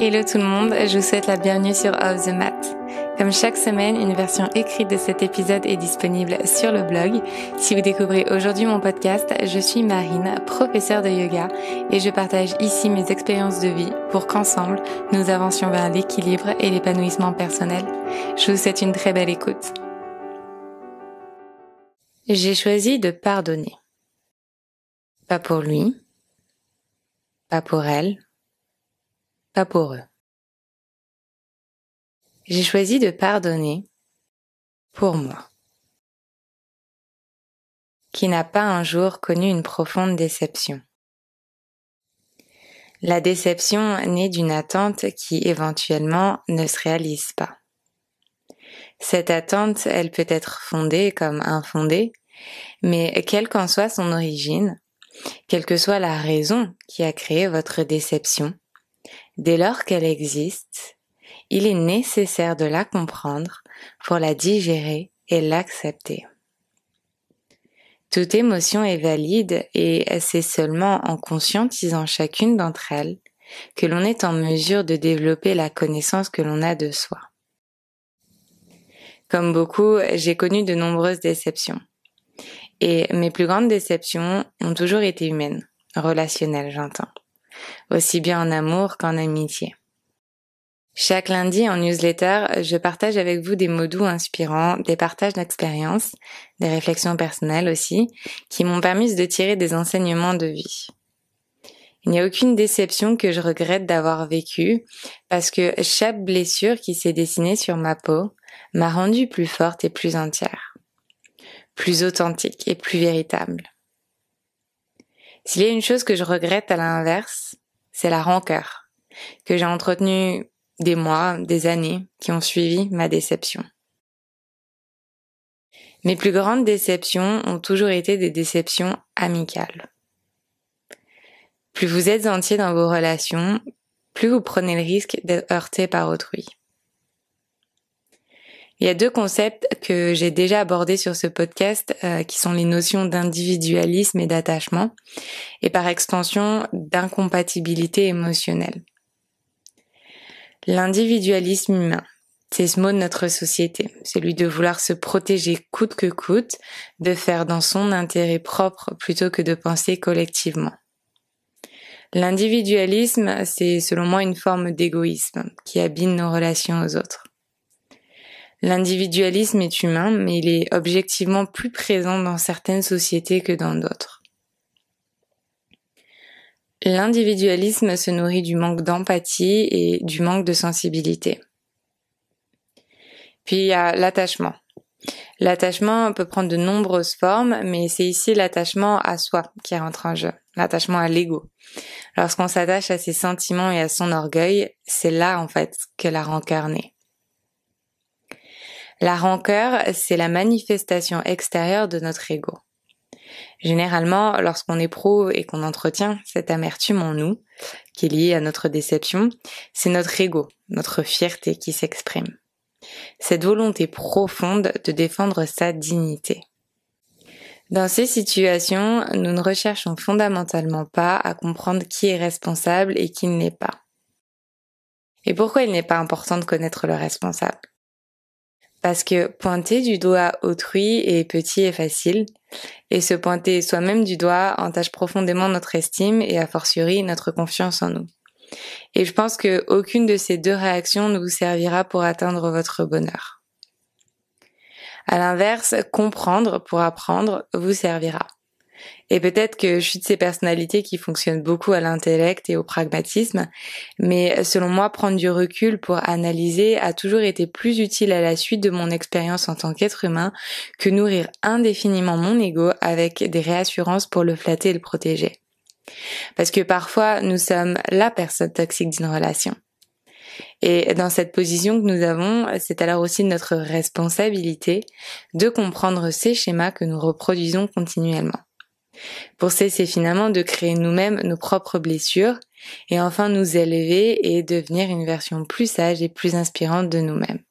Hello tout le monde, je vous souhaite la bienvenue sur Off the Mat. Comme chaque semaine, une version écrite de cet épisode est disponible sur le blog. Si vous découvrez aujourd'hui mon podcast, je suis Marine, professeure de yoga, et je partage ici mes expériences de vie pour qu'ensemble, nous avancions vers l'équilibre et l'épanouissement personnel. Je vous souhaite une très belle écoute. J'ai choisi de pardonner. Pas pour lui, pas pour elle, pas pour eux. J'ai choisi de pardonner pour moi, qui n'a pas un jour connu une profonde déception. La déception naît d'une attente qui éventuellement ne se réalise pas. Cette attente, elle peut être fondée comme infondée, mais quelle qu'en soit son origine, quelle que soit la raison qui a créé votre déception, dès lors qu'elle existe, il est nécessaire de la comprendre pour la digérer et l'accepter. Toute émotion est valide et c'est seulement en conscientisant chacune d'entre elles que l'on est en mesure de développer la connaissance que l'on a de soi. Comme beaucoup, j'ai connu de nombreuses déceptions. Et mes plus grandes déceptions ont toujours été humaines, relationnelles j'entends, aussi bien en amour qu'en amitié. Chaque lundi en newsletter, je partage avec vous des mots doux inspirants, des partages d'expériences, des réflexions personnelles aussi, qui m'ont permis de tirer des enseignements de vie. Il n'y a aucune déception que je regrette d'avoir vécue, parce que chaque blessure qui s'est dessinée sur ma peau m'a rendue plus forte et plus entière, plus authentique et plus véritable. S'il y a une chose que je regrette à l'inverse, c'est la rancœur, que j'ai entretenue des mois, des années qui ont suivi ma déception. Mes plus grandes déceptions ont toujours été des déceptions amicales. Plus vous êtes entier dans vos relations, plus vous prenez le risque d'être heurté par autrui. Il y a deux concepts que j'ai déjà abordés sur ce podcast qui sont les notions d'individualisme et d'attachement et par extension d'incompatibilité émotionnelle. L'individualisme humain, c'est ce mot de notre société, celui de vouloir se protéger coûte que coûte, de faire dans son intérêt propre plutôt que de penser collectivement. L'individualisme, c'est selon moi une forme d'égoïsme qui abîme nos relations aux autres. L'individualisme est humain, mais il est objectivement plus présent dans certaines sociétés que dans d'autres. L'individualisme se nourrit du manque d'empathie et du manque de sensibilité. Puis il y a l'attachement. L'attachement peut prendre de nombreuses formes, mais c'est ici l'attachement à soi qui rentre en jeu, l'attachement à l'ego. Lorsqu'on s'attache à ses sentiments et à son orgueil, c'est là en fait que la rancœur naît. La rancœur, c'est la manifestation extérieure de notre ego. Généralement, lorsqu'on éprouve et qu'on entretient cette amertume en nous, qui est liée à notre déception, c'est notre ego, notre fierté qui s'exprime. Cette volonté profonde de défendre sa dignité. Dans ces situations, nous ne recherchons fondamentalement pas à comprendre qui est responsable et qui ne l'est pas. Et pourquoi il n'est pas important de connaître le responsable ? Parce que pointer du doigt autrui est petit et facile, et se pointer soi-même du doigt entache profondément notre estime et a fortiori notre confiance en nous. Et je pense que aucune de ces deux réactions ne vous servira pour atteindre votre bonheur. À l'inverse, comprendre pour apprendre vous servira. Et peut-être que je suis de ces personnalités qui fonctionnent beaucoup à l'intellect et au pragmatisme, mais selon moi, prendre du recul pour analyser a toujours été plus utile à la suite de mon expérience en tant qu'être humain que nourrir indéfiniment mon ego avec des réassurances pour le flatter et le protéger. Parce que parfois, nous sommes la personne toxique d'une relation. Et dans cette position que nous avons, c'est alors aussi notre responsabilité de comprendre ces schémas que nous reproduisons continuellement. Pour cesser finalement de créer nous-mêmes nos propres blessures et enfin nous élever et devenir une version plus sage et plus inspirante de nous-mêmes.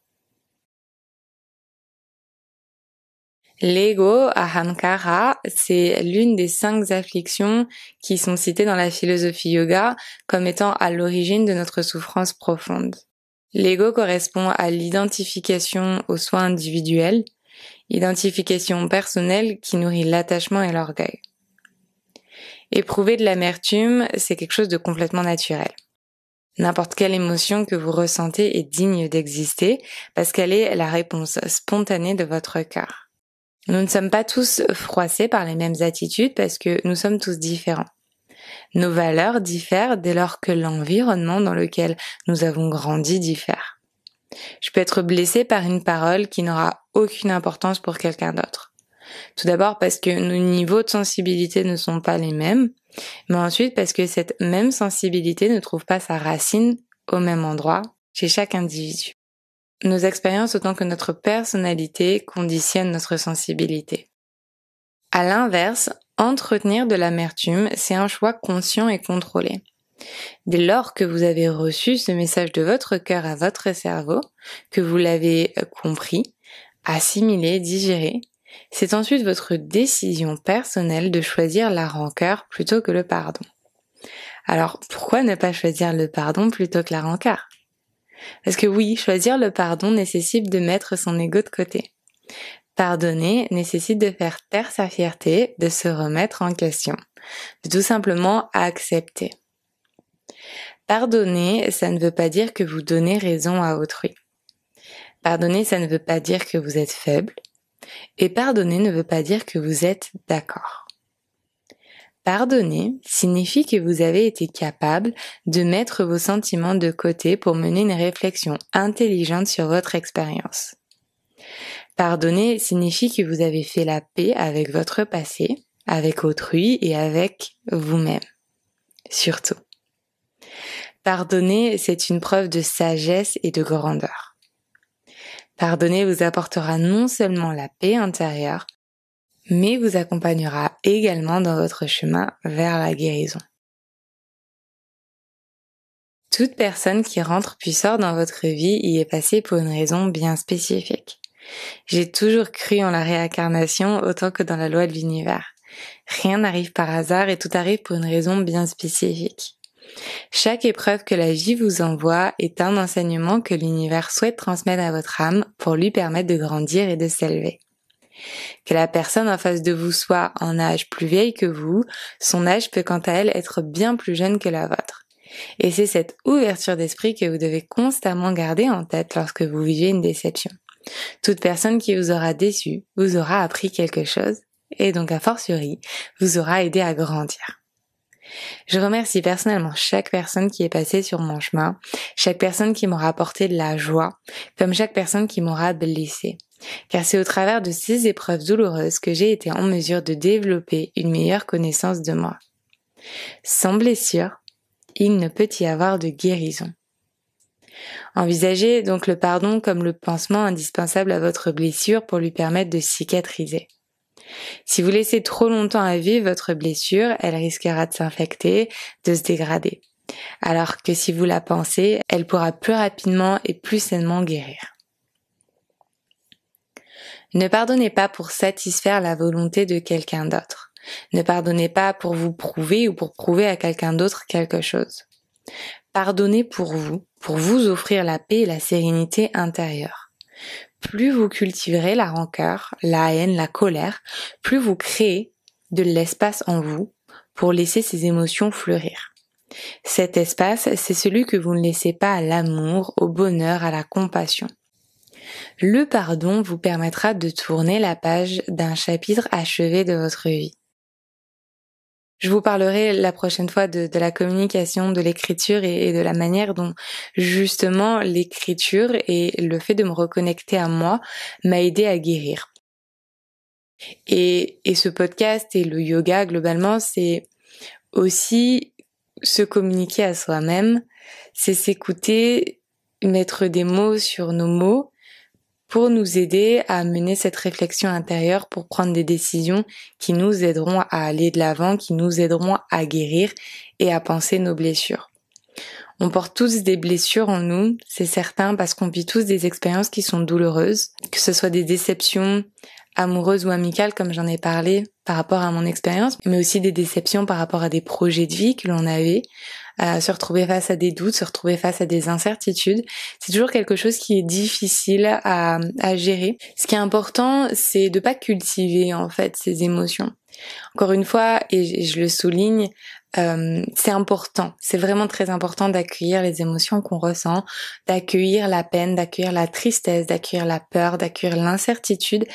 L'ego, ahamkara, c'est l'une des 5 afflictions qui sont citées dans la philosophie yoga comme étant à l'origine de notre souffrance profonde. L'ego correspond à l'identification aux soins individuels, identification personnelle qui nourrit l'attachement et l'orgueil. Éprouver de l'amertume, c'est quelque chose de complètement naturel. N'importe quelle émotion que vous ressentez est digne d'exister parce qu'elle est la réponse spontanée de votre cœur. Nous ne sommes pas tous froissés par les mêmes attitudes parce que nous sommes tous différents. Nos valeurs diffèrent dès lors que l'environnement dans lequel nous avons grandi diffère. Je peux être blessée par une parole qui n'aura aucune importance pour quelqu'un d'autre. Tout d'abord parce que nos niveaux de sensibilité ne sont pas les mêmes, mais ensuite parce que cette même sensibilité ne trouve pas sa racine au même endroit chez chaque individu. Nos expériences autant que notre personnalité conditionnent notre sensibilité. À l'inverse, entretenir de l'amertume, c'est un choix conscient et contrôlé. Dès lors que vous avez reçu ce message de votre cœur à votre cerveau, que vous l'avez compris, assimilé, digéré, c'est ensuite votre décision personnelle de choisir la rancœur plutôt que le pardon. Alors, pourquoi ne pas choisir le pardon plutôt que la rancœur ? Parce que oui, choisir le pardon nécessite de mettre son ego de côté. Pardonner nécessite de faire taire sa fierté, de se remettre en question, de tout simplement accepter. Pardonner, ça ne veut pas dire que vous donnez raison à autrui. Pardonner, ça ne veut pas dire que vous êtes faible. Et pardonner ne veut pas dire que vous êtes d'accord. Pardonner signifie que vous avez été capable de mettre vos sentiments de côté pour mener une réflexion intelligente sur votre expérience. Pardonner signifie que vous avez fait la paix avec votre passé, avec autrui et avec vous-même. Surtout. Pardonner, c'est une preuve de sagesse et de grandeur. Pardonner vous apportera non seulement la paix intérieure, mais vous accompagnera également dans votre chemin vers la guérison. Toute personne qui rentre puis sort dans votre vie y est passée pour une raison bien spécifique. J'ai toujours cru en la réincarnation autant que dans la loi de l'univers. Rien n'arrive par hasard et tout arrive pour une raison bien spécifique. Chaque épreuve que la vie vous envoie est un enseignement que l'univers souhaite transmettre à votre âme pour lui permettre de grandir et de s'élever. Que la personne en face de vous soit en âge plus vieille que vous, son âge peut quant à elle être bien plus jeune que la vôtre. Et c'est cette ouverture d'esprit que vous devez constamment garder en tête lorsque vous vivez une déception. Toute personne qui vous aura déçu vous aura appris quelque chose et donc a fortiori vous aura aidé à grandir. Je remercie personnellement chaque personne qui est passée sur mon chemin, chaque personne qui m'aura apporté de la joie, comme chaque personne qui m'aura blessée. Car c'est au travers de ces épreuves douloureuses que j'ai été en mesure de développer une meilleure connaissance de moi. Sans blessure, il ne peut y avoir de guérison. Envisagez donc le pardon comme le pansement indispensable à votre blessure pour lui permettre de cicatriser. Si vous laissez trop longtemps à vivre votre blessure, elle risquera de s'infecter, de se dégrader. Alors que si vous la pansez, elle pourra plus rapidement et plus sainement guérir. Ne pardonnez pas pour satisfaire la volonté de quelqu'un d'autre. Ne pardonnez pas pour vous prouver ou pour prouver à quelqu'un d'autre quelque chose. Pardonnez pour vous offrir la paix et la sérénité intérieure. Plus vous cultiverez la rancœur, la haine, la colère, plus vous créez de l'espace en vous pour laisser ces émotions fleurir. Cet espace, c'est celui que vous ne laissez pas à l'amour, au bonheur, à la compassion. Le pardon vous permettra de tourner la page d'un chapitre achevé de votre vie. Je vous parlerai la prochaine fois de la communication, de l'écriture et de la manière dont justement l'écriture et le fait de me reconnecter à moi m'a aidé à guérir. Et ce podcast et le yoga globalement, c'est aussi se communiquer à soi-même, c'est s'écouter, mettre des mots sur nos mots, pour nous aider à mener cette réflexion intérieure pour prendre des décisions qui nous aideront à aller de l'avant, qui nous aideront à guérir et à penser nos blessures. On porte tous des blessures en nous, c'est certain, parce qu'on vit tous des expériences qui sont douloureuses, que ce soit des déceptions amoureuses ou amicales comme j'en ai parlé par rapport à mon expérience, mais aussi des déceptions par rapport à des projets de vie que l'on avait, se retrouver face à des doutes, se retrouver face à des incertitudes. C'est toujours quelque chose qui est difficile à gérer. Ce qui est important, c'est de pas cultiver en fait ces émotions. Encore une fois, et je le souligne, c'est important, c'est vraiment très important d'accueillir les émotions qu'on ressent, d'accueillir la peine, d'accueillir la tristesse, d'accueillir la peur, d'accueillir l'incertitude,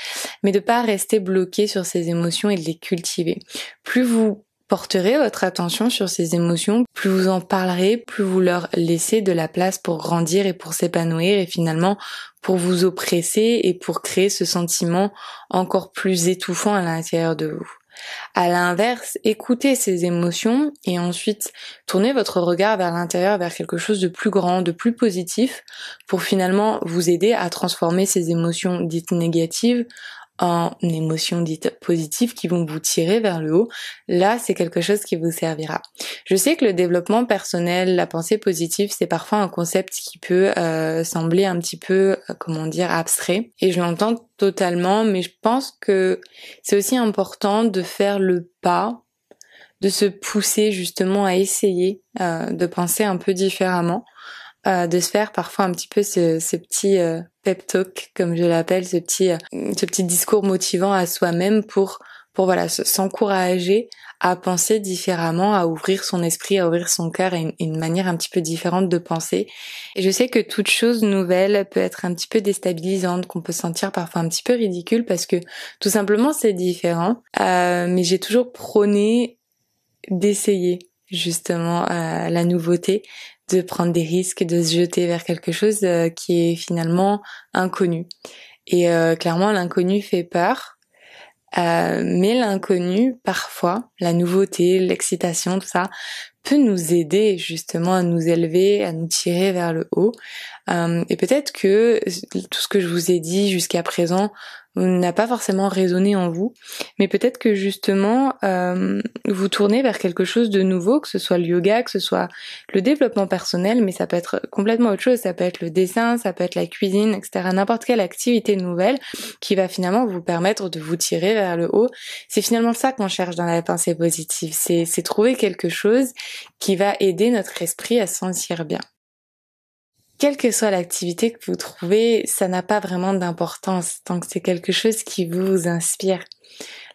mais de pas rester bloqué sur ces émotions et de les cultiver. Plus vous porterez votre attention sur ces émotions, plus vous en parlerez, plus vous leur laissez de la place pour grandir et pour s'épanouir et finalement pour vous oppresser et pour créer ce sentiment encore plus étouffant à l'intérieur de vous. À l'inverse, écoutez ces émotions et ensuite tournez votre regard vers l'intérieur, vers quelque chose de plus grand, de plus positif, pour finalement vous aider à transformer ces émotions dites négatives en émotions dites positives qui vont vous tirer vers le haut. Là, c'est quelque chose qui vous servira. Je sais que le développement personnel, la pensée positive, c'est parfois un concept qui peut sembler un petit peu, abstrait. Et je l'entends totalement, mais je pense que c'est aussi important de faire le pas, de se pousser justement à essayer de penser un peu différemment. De se faire parfois un petit peu ce petit pep talk, comme je l'appelle, ce petit discours motivant à soi-même pour voilà s'encourager à penser différemment, à ouvrir son esprit, à ouvrir son cœur et une manière un petit peu différente de penser. Et je sais que toute chose nouvelle peut être un petit peu déstabilisante, qu'on peut sentir parfois un petit peu ridicule parce que tout simplement c'est différent. Mais j'ai toujours prôné d'essayer justement la nouveauté, de prendre des risques, de se jeter vers quelque chose qui est finalement inconnu. Et clairement, l'inconnu fait peur, mais l'inconnu, parfois, la nouveauté, l'excitation, tout ça, peut nous aider justement à nous élever, à nous tirer vers le haut. Et peut-être que tout ce que je vous ai dit jusqu'à présent n'a pas forcément résonné en vous, mais peut-être que justement vous tournez vers quelque chose de nouveau, que ce soit le yoga, que ce soit le développement personnel, mais ça peut être complètement autre chose, ça peut être le dessin, ça peut être la cuisine, etc. N'importe quelle activité nouvelle qui va finalement vous permettre de vous tirer vers le haut. C'est finalement ça qu'on cherche dans la pensée positive, c'est trouver quelque chose qui va aider notre esprit à se sentir bien. Quelle que soit l'activité que vous trouvez, ça n'a pas vraiment d'importance tant que c'est quelque chose qui vous inspire.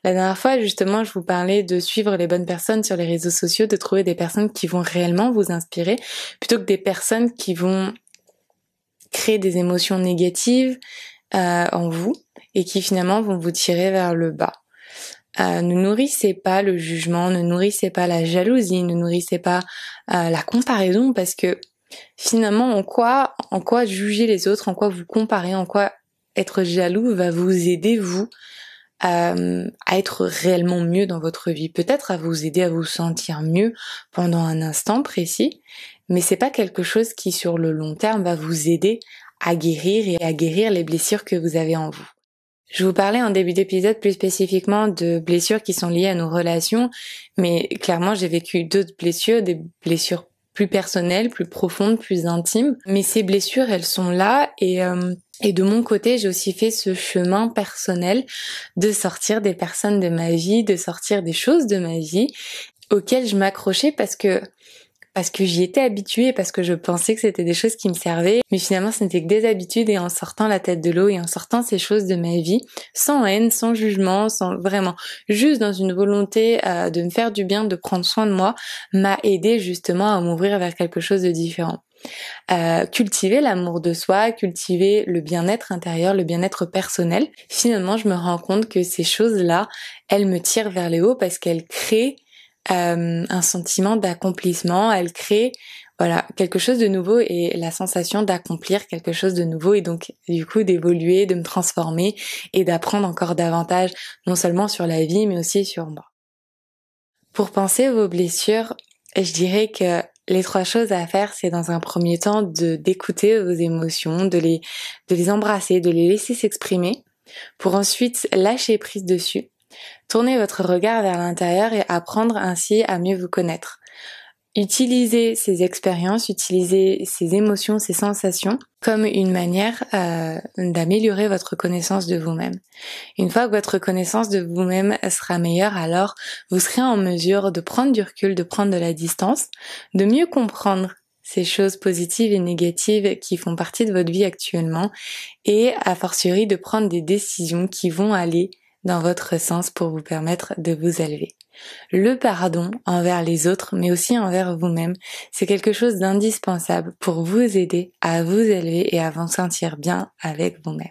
La dernière fois, justement, je vous parlais de suivre les bonnes personnes sur les réseaux sociaux, de trouver des personnes qui vont réellement vous inspirer, plutôt que des personnes qui vont créer des émotions négatives en vous et qui finalement vont vous tirer vers le bas. Ne nourrissez pas le jugement, ne nourrissez pas la jalousie, ne nourrissez pas la comparaison parce que finalement, en quoi juger les autres, en quoi vous comparer, en quoi être jaloux va vous aider, vous, à être réellement mieux dans votre vie. Peut-être à vous aider à vous sentir mieux pendant un instant précis, mais c'est pas quelque chose qui, sur le long terme, va vous aider à guérir et à guérir les blessures que vous avez en vous. Je vous parlais en début d'épisode plus spécifiquement de blessures qui sont liées à nos relations, mais clairement, j'ai vécu d'autres blessures, des blessures plus personnelles, plus profondes, plus intimes. Mais ces blessures, elles sont là et de mon côté, j'ai aussi fait ce chemin personnel de sortir des personnes de ma vie, de sortir des choses de ma vie auxquelles je m'accrochais parce que j'y étais habituée, parce que je pensais que c'était des choses qui me servaient, mais finalement ce n'était que des habitudes et en sortant la tête de l'eau et en sortant ces choses de ma vie, sans haine, sans jugement, sans vraiment, juste dans une volonté de me faire du bien, de prendre soin de moi, m'a aidé justement à m'ouvrir vers quelque chose de différent. Cultiver l'amour de soi, cultiver le bien-être intérieur, le bien-être personnel, finalement je me rends compte que ces choses-là, elles me tirent vers les hauts parce qu'elles créent un sentiment d'accomplissement, elle crée quelque chose de nouveau et la sensation d'accomplir quelque chose de nouveau et donc du coup d'évoluer, de me transformer et d'apprendre encore davantage non seulement sur la vie mais aussi sur moi. Pour penser vos blessures, je dirais que les 3 choses à faire, c'est dans un premier temps d'écouter vos émotions, de les embrasser, de les laisser s'exprimer pour ensuite lâcher prise dessus. Tournez votre regard vers l'intérieur et apprendre ainsi à mieux vous connaître. Utilisez ces expériences, utilisez ces émotions, ces sensations comme une manière d'améliorer votre connaissance de vous-même. Une fois que votre connaissance de vous-même sera meilleure, alors vous serez en mesure de prendre du recul, de prendre de la distance, de mieux comprendre ces choses positives et négatives qui font partie de votre vie actuellement et a fortiori de prendre des décisions qui vont aller dans votre sens pour vous permettre de vous élever. Le pardon envers les autres, mais aussi envers vous-même, c'est quelque chose d'indispensable pour vous aider à vous élever et à vous sentir bien avec vous-même.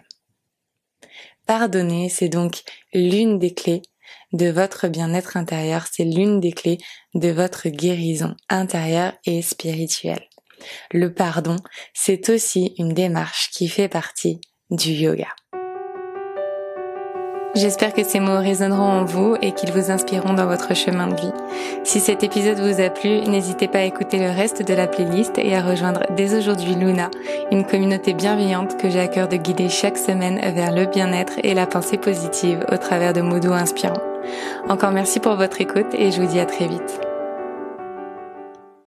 Pardonner, c'est donc l'une des clés de votre bien-être intérieur, c'est l'une des clés de votre guérison intérieure et spirituelle. Le pardon, c'est aussi une démarche qui fait partie du yoga. J'espère que ces mots résonneront en vous et qu'ils vous inspireront dans votre chemin de vie. Si cet épisode vous a plu, n'hésitez pas à écouter le reste de la playlist et à rejoindre dès aujourd'hui Luna, une communauté bienveillante que j'ai à cœur de guider chaque semaine vers le bien-être et la pensée positive au travers de mots doux inspirants. Encore merci pour votre écoute et je vous dis à très vite.